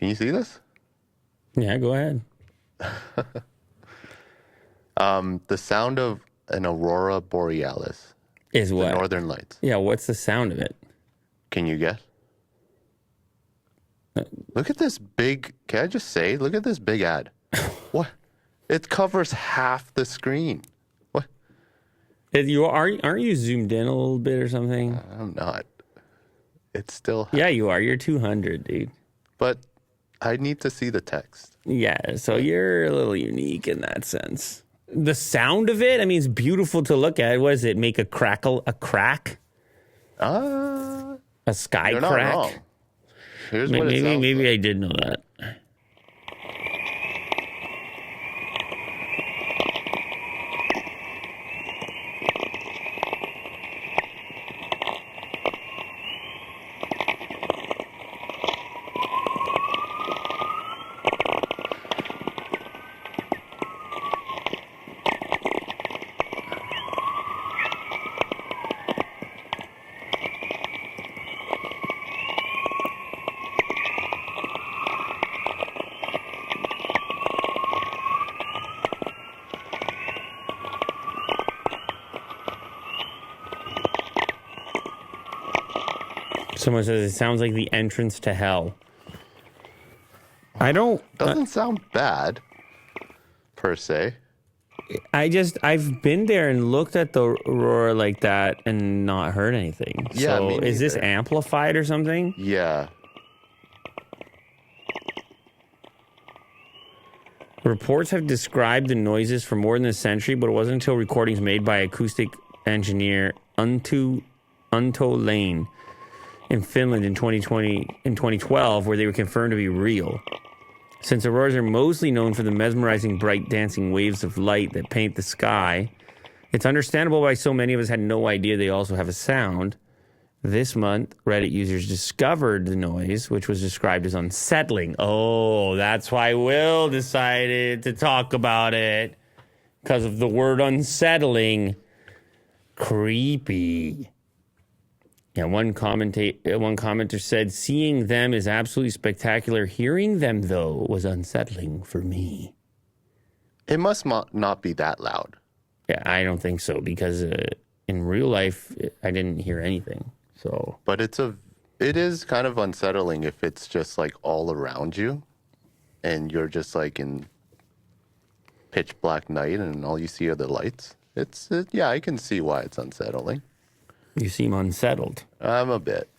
Can you see this? Yeah, go ahead. The sound of an aurora borealis. Is The what? northern lights. Yeah, what's the sound of it? Can you guess? Look at this big, can I just say, look at this big ad. What? It covers half the screen. What? Aren't you zoomed in a little bit or something? I'm not. It's still half. Yeah, you are. You're 200, dude. But I need to see the text. Yeah, so you're a little unique in that sense. The sound of it, I mean, it's beautiful to look at. What does it make? A crackle? A crack? Uh, A sky you're crack? not wrong. Here's what it sounds Maybe like. I did know that. Someone says it sounds like the entrance to hell. I don't... Doesn't sound bad, per se. I've been there and looked at the aurora like that and not heard anything. Yeah, so me is this neither. amplified or something? Yeah. Reports have described the noises for more than a century, but it wasn't until recordings made by acoustic engineer Unto Lane in Finland in 2012 where they were confirmed to be real. Since auroras are mostly known for the mesmerizing bright dancing waves of light that paint the sky, it's understandable why so many of us had no idea they also have a sound. This month, Reddit users discovered the noise, which was described as unsettling. Oh, that's why Will decided to talk about it. Because of the word unsettling. Creepy. Yeah, one commenter said, seeing them is absolutely spectacular. Hearing them, though, was unsettling for me. It must not be that loud. Yeah, I don't think so, because in real life, I didn't hear anything. So, But it is kind of unsettling if it's just like all around you and you're just like in pitch black night and all you see are the lights. Yeah, I can see why it's unsettling. you seem unsettled. I'm a bit.